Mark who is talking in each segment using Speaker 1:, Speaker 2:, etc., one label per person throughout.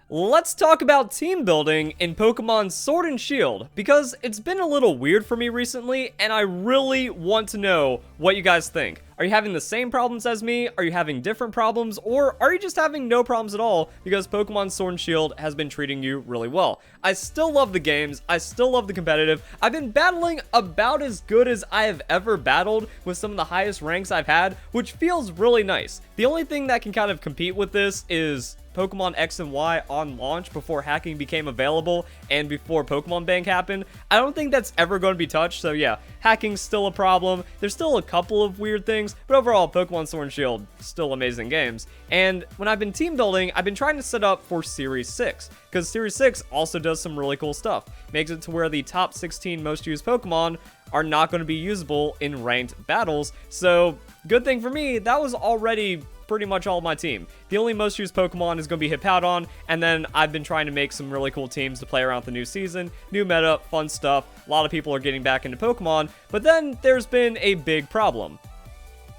Speaker 1: Let's talk about team building in Pokemon Sword and Shield, because it's been a little weird for me recently, and I really want to know what you guys think. Are you having the same problems as me? Are you having different problems? Or are you just having no problems at all because Pokemon Sword and Shield has been treating you really well? I still love the games. I still love the competitive. I've been battling about as good as I have ever battled with some of the highest ranks I've had, which feels really nice. The only thing that can kind of compete with this is Pokemon X and Y on launch before hacking became available and before Pokemon Bank happened. I don't think that's ever going to be touched, so yeah, hacking's still a problem. There's still a couple of weird things, but overall, Pokemon Sword and Shield, still amazing games. And when I've been team building, I've been trying to set up for Series 6, because Series 6 also does some really cool stuff. Makes it to where the top 16 most used Pokemon are not going to be usable in ranked battles, so good thing for me, that was already pretty much all my team. The only most used Pokemon is going to be Hippowdon, and then I've been trying to make some really cool teams to play around the new season, new meta, fun stuff. A lot of people are getting back into Pokemon, but then there's been a big problem.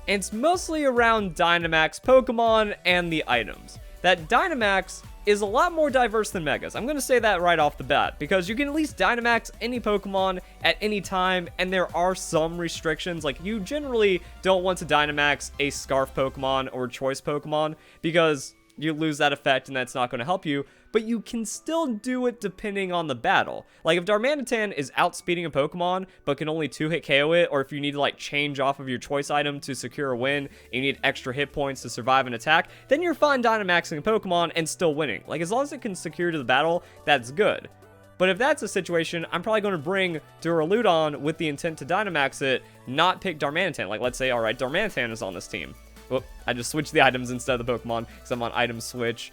Speaker 1: And it's mostly around Dynamax Pokemon and the items. That Dynamax is a lot more diverse than Megas. I'm going to say that right off the bat, because you can at least Dynamax any Pokemon at any time, and there are some restrictions. Like, you generally don't want to Dynamax a Scarf Pokemon or Choice Pokemon, because you lose that effect and that's not going to help you, but you can still do it depending on the battle. Like, if Darmanitan is outspeeding a Pokemon, but can only 2-hit KO it, or if you need to, like, change off of your choice item to secure a win, and you need extra hit points to survive an attack, then you're fine Dynamaxing a Pokemon and still winning. Like, as long as it can secure to the battle, that's good. But if that's a situation, I'm probably going to bring Duraludon with the intent to Dynamax it, not pick Darmanitan. Like, let's say, alright, Darmanitan is on this team. Whoop, I just switched the items instead of the Pokemon, because I'm on item switch.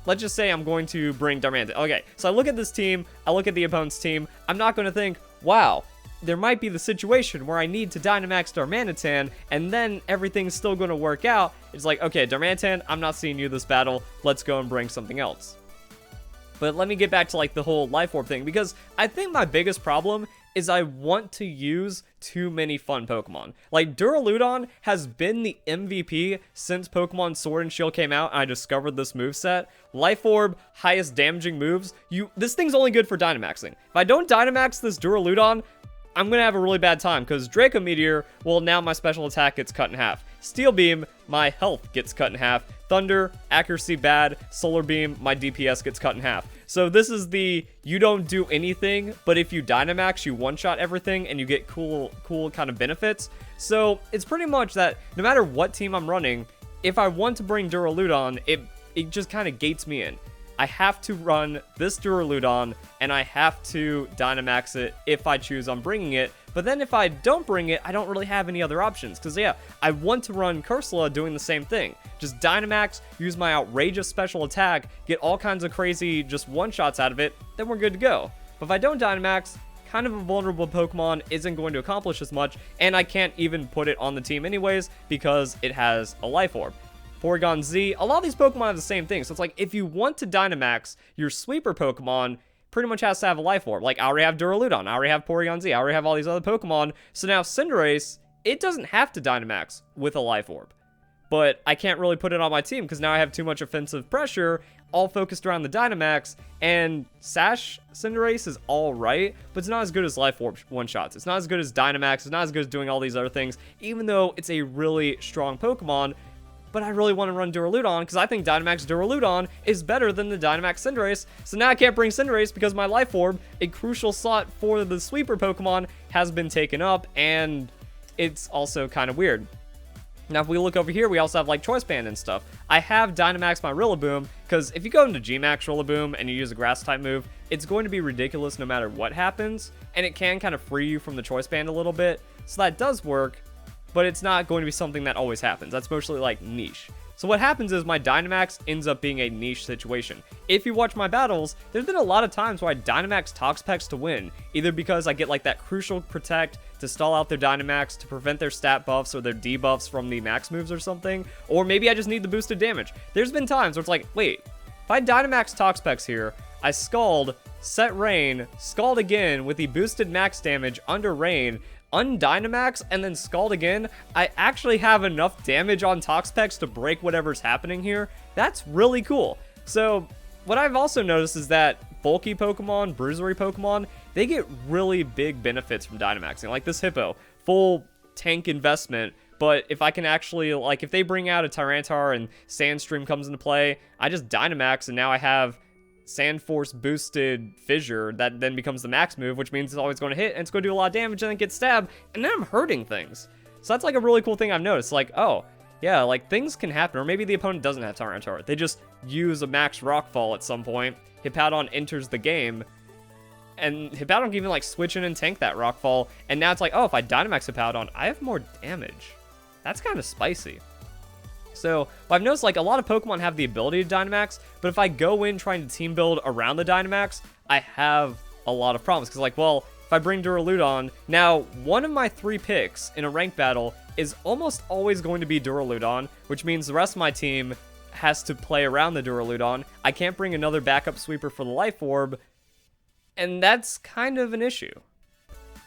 Speaker 1: Let's just say I'm going to bring Darmanitan. Okay, so I look at this team, I look at the opponent's team, I'm not going to think, wow, there might be the situation where I need to Dynamax Darmanitan, and then everything's still going to work out. It's like, okay, Darmanitan, I'm not seeing you this battle, let's go and bring something else. But let me get back to, like, the whole Life Orb thing, because I think my biggest problem is I want to use too many fun Pokemon. Like, Duraludon has been the MVP since Pokemon Sword and Shield came out and I discovered this moveset. Life Orb, highest damaging moves. This thing's only good for Dynamaxing. If I don't Dynamax this Duraludon, I'm going to have a really bad time, because Draco Meteor, well, now my special attack gets cut in half. Steel Beam, my health gets cut in half. Thunder, accuracy bad. Solar Beam, my DPS gets cut in half. So this is the, you don't do anything, but if you Dynamax, you one-shot everything, and you get cool kind of benefits. So it's pretty much that no matter what team I'm running, if I want to bring Duraludon, it just kind of gates me in. I have to run this Duraludon, and I have to Dynamax it if I choose on bringing it. But then if I don't bring it, I don't really have any other options. Because, yeah, I want to run Cursula doing the same thing. Just Dynamax, use my outrageous special attack, get all kinds of crazy just one-shots out of it, then we're good to go. But if I don't Dynamax, kind of a vulnerable Pokemon isn't going to accomplish as much, and I can't even put it on the team anyways because it has a Life Orb. Porygon Z, a lot of these Pokemon have the same thing. So it's like, if you want to Dynamax your sweeper Pokemon, pretty much has to have a Life Orb. Like, I already have Duraludon, I already have Porygon Z, I already have all these other Pokemon. So now Cinderace, it doesn't have to Dynamax with a Life Orb. But I can't really put it on my team because now I have too much offensive pressure, all focused around the Dynamax. And Sash Cinderace is alright, but it's not as good as Life Orb one-shots. It's not as good as Dynamax, it's not as good as doing all these other things, even though it's a really strong Pokemon. But I really want to run Duraludon because I think Dynamax Duraludon is better than the Dynamax Cinderace. So now I can't bring Cinderace because my Life Orb, a crucial slot for the sweeper Pokemon, has been taken up, and it's also kind of weird. Now, if we look over here, we also have, like, Choice Band and stuff. I have Dynamax my Rillaboom, because if you go into G-Max Rillaboom and you use a Grass-type move, it's going to be ridiculous no matter what happens, and it can kind of free you from the Choice Band a little bit, so that does work. But it's not going to be something that always happens. That's mostly like niche. So what happens is my Dynamax ends up being a niche situation. If you watch my battles, there's been a lot of times where I Dynamax Toxapex to win, either because I get like that crucial protect to stall out their Dynamax to prevent their stat buffs or their debuffs from the max moves or something, or maybe I just need the boosted damage. There's been times where it's like, wait, if I Dynamax Toxapex here, I Scald, set Rain, Scald again with the boosted max damage under Rain, undynamax, and then Scald again, I actually have enough damage on Toxapex to break whatever's happening here. That's really cool. So what I've also noticed is that bulky Pokemon, bruisery Pokemon, they get really big benefits from Dynamaxing. Like this Hippo, full tank investment, but if I can actually, like if they bring out a Tyranitar and Sandstream comes into play, I just Dynamax and now I have Sand Force boosted Fissure that then becomes the max move, which means it's always going to hit and it's going to do a lot of damage and then get stabbed, and then I'm hurting things. So that's like a really cool thing I've noticed. Like, oh, yeah, like things can happen, or maybe the opponent doesn't have Tyranitar. They just use a max Rockfall at some point. Hippowdon enters the game, and Hippowdon can even like switch in and tank that Rockfall, and now it's like, oh, if I Dynamax Hippowdon, I have more damage. That's kind of spicy. So, I've noticed like a lot of Pokemon have the ability to Dynamax, but if I go in trying to team build around the Dynamax, I have a lot of problems. Because like, well, if I bring Duraludon, now one of my 3 picks in a ranked battle is almost always going to be Duraludon, which means the rest of my team has to play around the Duraludon. I can't bring another backup sweeper for the Life Orb, and that's kind of an issue.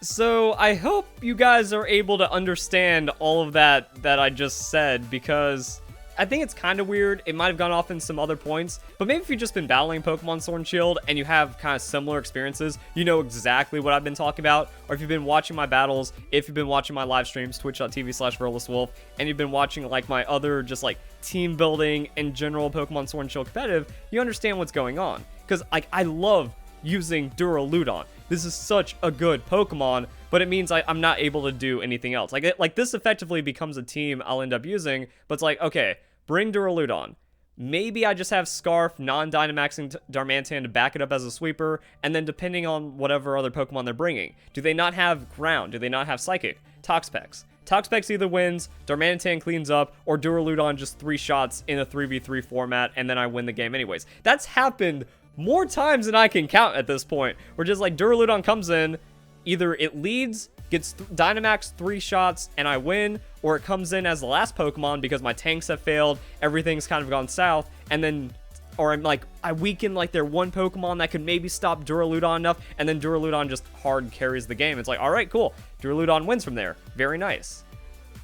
Speaker 1: So I hope you guys are able to understand all of that I just said, because I think it's kind of weird. It might have gone off in some other points, but maybe if you've just been battling Pokemon Sword and Shield and you have kind of similar experiences, you know exactly what I've been talking about. Or if you've been watching my battles, if you've been watching my live streams, twitch.tv/VerlisWolf, and you've been watching like my other just like team building and general Pokemon Sword and Shield competitive, you understand what's going on. Because like I love using Duraludon. This is such a good Pokemon, but it means I'm not able to do anything else. Like this effectively becomes a team I'll end up using, but it's like, okay, bring Duraludon. Maybe I just have Scarf, non-Dynamaxing Darmanitan to back it up as a sweeper, and then depending on whatever other Pokemon they're bringing. Do they not have Ground? Do they not have Psychic? Toxapex. Toxapex either wins, Darmanitan cleans up, or Duraludon just 3 shots in a 3v3 format, and then I win the game anyways. That's happened more times than I can count at this point. Where just like Duraludon comes in, either it leads, gets Dynamax 3 shots, and I win, or it comes in as the last Pokemon because my tanks have failed, everything's kind of gone south, and then, or I'm like, I weaken like their one Pokemon that could maybe stop Duraludon enough, and then Duraludon just hard carries the game. It's like, all right, cool. Duraludon wins from there. Very nice.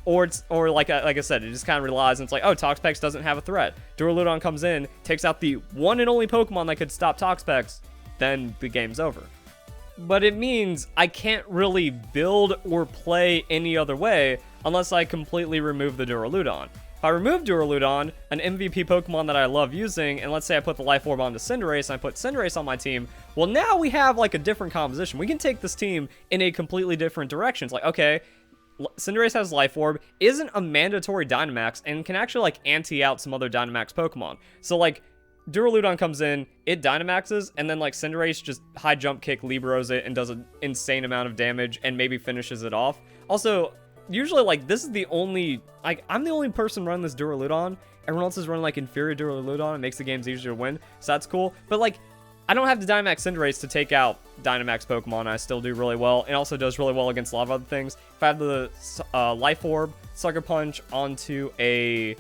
Speaker 1: Or like I said, it just kind of relies on, it's like, oh, Toxapex doesn't have a threat. Duraludon comes in, takes out the one and only Pokemon that could stop Toxapex, then the game's over. But it means I can't really build or play any other way unless I completely remove the Duraludon. If I remove Duraludon, an MVP Pokemon that I love using, and let's say I put the Life Orb onto Cinderace and I put Cinderace on my team, well, now we have like a different composition. We can take this team in a completely different direction. It's like, okay, Cinderace has Life Orb, isn't a mandatory Dynamax, and can actually like anti out some other Dynamax Pokemon. So like, Duraludon comes in, it Dynamaxes, and then like Cinderace just high jump kick Libros it and does an insane amount of damage and maybe finishes it off. Also, usually like this is the only, like I'm the only person running this Duraludon. Everyone else is running like inferior Duraludon. It makes the games easier to win, so that's cool. But like, I don't have to Dynamax Cinderace to take out Dynamax Pokemon. I still do really well. It also does really well against a lot of other things. If I have the Life Orb, Sucker Punch onto a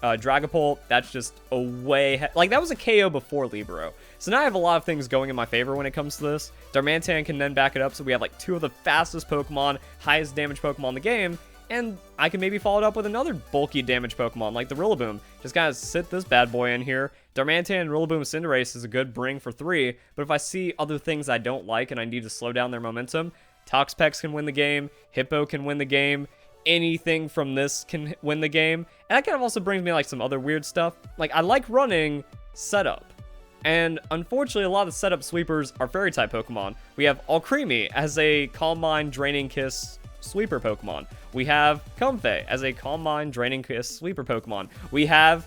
Speaker 1: Dragapult, that's just a way... Like, that was a KO before Libero. So now I have a lot of things going in my favor when it comes to this. Darmanitan can then back it up, so we have like 2 of the fastest Pokemon, highest damage Pokemon in the game, and I can maybe follow it up with another bulky damage Pokemon, like the Rillaboom. Just kind of sit this bad boy in here. Darmanitan and Rillaboom Cinderace is a good bring for 3, but if I see other things I don't like and I need to slow down their momentum, Toxapex can win the game, Hippo can win the game, anything from this can win the game. And that kind of also brings me like some other weird stuff. Like, I like running setup. And unfortunately, a lot of the setup sweepers are Fairy-type Pokemon. We have Alcremie as a Calm Mind, Draining Kiss sweeper Pokemon. We have Comfey as a Calm Mind, Draining Kiss sweeper Pokemon. We have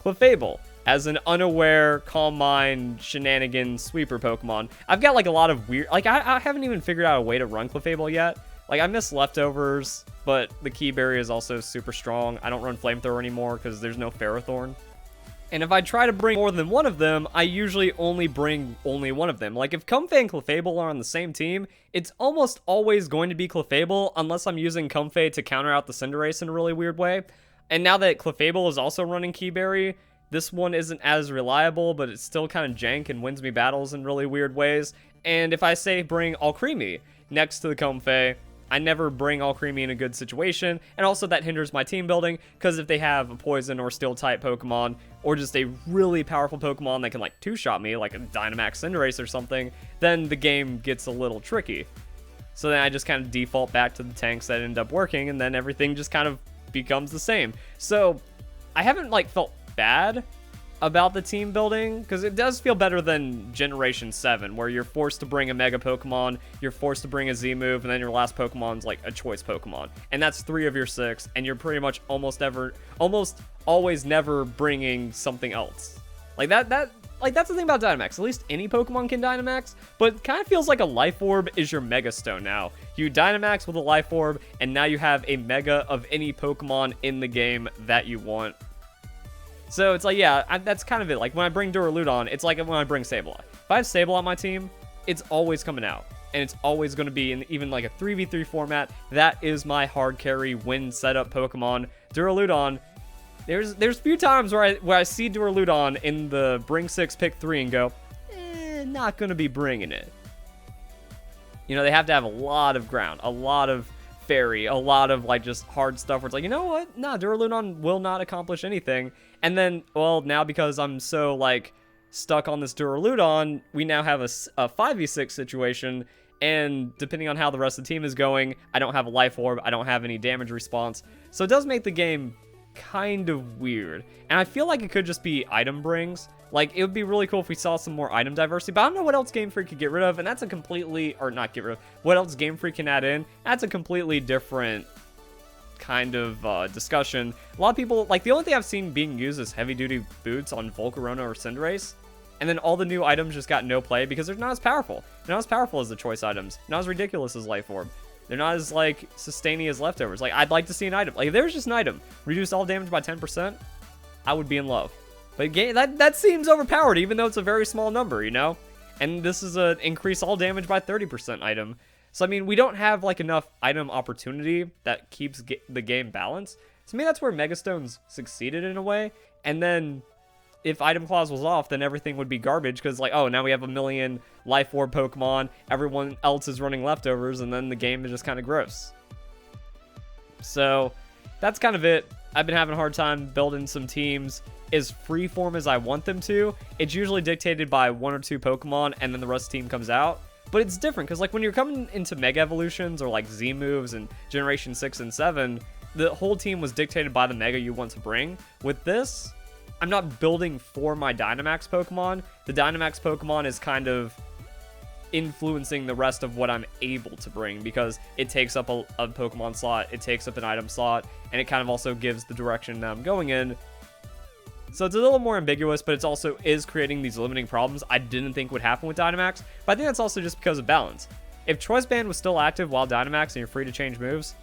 Speaker 1: Clefable as an unaware Calm Mind shenanigan sweeper Pokemon. I've got like a lot of weird... Like, I haven't even figured out a way to run Clefable yet. Like, I miss Leftovers, but the Key Berry is also super strong. I don't run Flamethrower anymore because there's no Ferrothorn. And if I try to bring more than one of them, I usually only bring only one of them. Like, if Comfey and Clefable are on the same team, it's almost always going to be Clefable, unless I'm using Comfey to counter out the Cinderace in a really weird way. And now that Clefable is also running Key Berry, this one isn't as reliable, but it's still kind of jank and wins me battles in really weird ways. And if I say bring Alcremie next to the Comfey, I never bring Alcremie in a good situation, and also that hinders my team building, because if they have a poison or steel type Pokemon, or just a really powerful Pokemon that can like two-shot me, like a Dynamax Cinderace or something, then the game gets a little tricky. So then I just kind of default back to the tanks that end up working, and then everything just kind of becomes the same. So I haven't like felt bad about the team building, because it does feel better than Generation 7, where you're forced to bring a Mega Pokemon, you're forced to bring a Z-move, and then your last Pokemon's like a choice Pokemon. And that's 3 of your 6, and you're pretty much almost always never bringing something else. Like that's the thing about Dynamax. At least any Pokemon can Dynamax, but it kind of feels like a Life Orb is your Mega Stone now. You Dynamax with a Life Orb, and now you have a Mega of any Pokemon in the game that you want. So it's like, yeah, that's kind of it. Like when I bring Duraludon, it's like when I bring Sableye. If I have Sableye on my team, it's always coming out. And it's always going to be in even like a 3v3 format. That is my hard carry win setup Pokemon. Duraludon, there's a few times where I see Duraludon in the bring 6, pick 3 and go, not going to be bringing it. You know, they have to have a lot of ground, a lot of fairy, a lot of like just hard stuff where it's like, you know what? Nah, Duraludon will not accomplish anything. And then, well, now because I'm so like stuck on this Duraludon, we now have a 5v6 situation, and depending on how the rest of the team is going, I don't have a Life Orb, I don't have any damage response, so it does make the game kind of weird. And I feel like it could just be item brings. Like, it would be really cool if we saw some more item diversity, but I don't know what else Game Freak could get rid of, and that's a completely, or not get rid of, what else Game Freak can add in, that's a completely different kind of discussion. A lot of people, like, the only thing I've seen being used is heavy-duty boots on Volcarona or Cinderace, and then all the new items just got no play because they're not as powerful. They're not as powerful as the choice items, not as ridiculous as Life Orb. They're not as, like, sustaining as leftovers. Like, I'd like to see an item. Like, if there was just an item, reduce all damage by 10%, I would be in love. But that seems overpowered, even though it's a very small number, you know? And this is a increase all damage by 30% item. So, I mean, we don't have, like, enough item opportunity that keeps the game balanced. To me, that's where Megastones succeeded in a way. And then, if Item Clause was off, then everything would be garbage. Because, like, oh, now we have a million Life Orb Pokemon. Everyone else is running leftovers. And then the game is just kind of gross. So, that's kind of it. I've been having a hard time building some teams as freeform as I want them to. It's usually dictated by 1 or 2 Pokemon. And then the rest of the team comes out. But it's different, because like when you're coming into Mega Evolutions or like Z moves and Generation 6 and 7, the whole team was dictated by the Mega you want to bring. With this, I'm not building for my Dynamax Pokemon. The Dynamax Pokemon is kind of influencing the rest of what I'm able to bring, because it takes up a Pokemon slot, it takes up an item slot, and it kind of also gives the direction that I'm going in. So it's a little more ambiguous, but it's also is creating these limiting problems I didn't think would happen with Dynamax. But I think that's also just because of balance. If Choice Band was still active while Dynamax and you're free to change moves,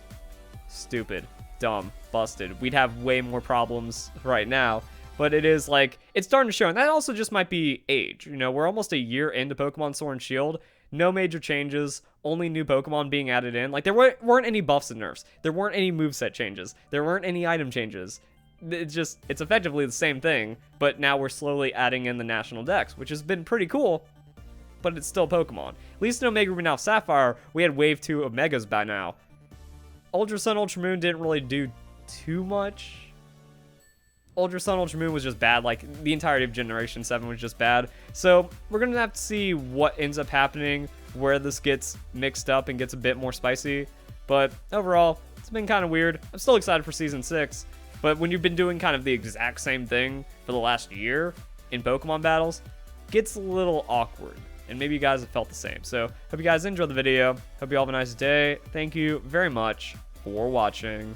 Speaker 1: stupid, dumb, busted. We'd have way more problems right now. But it is like, it's starting to show. And that also just might be age. You know, we're almost a year into Pokemon Sword and Shield. No major changes, only new Pokemon being added in. Like, there weren't any buffs and nerfs. There weren't any moveset changes. There weren't any item changes. It's effectively the same thing, but now we're slowly adding in the National Dex, which has been pretty cool, but it's still Pokemon. At least in Omega Ruby Alpha Sapphire, we had Wave 2 Omegas by now. Ultra Sun, Ultra Moon didn't really do too much. Ultra Sun, Ultra Moon was just bad. Like, the entirety of Generation 7 was just bad. So, we're going to have to see what ends up happening, where this gets mixed up and gets a bit more spicy. But overall, it's been kind of weird. I'm still excited for Season 6. But when you've been doing kind of the exact same thing for the last year in Pokemon battles, it gets a little awkward. And maybe you guys have felt the same. So, hope you guys enjoyed the video. Hope you all have a nice day. Thank you very much for watching.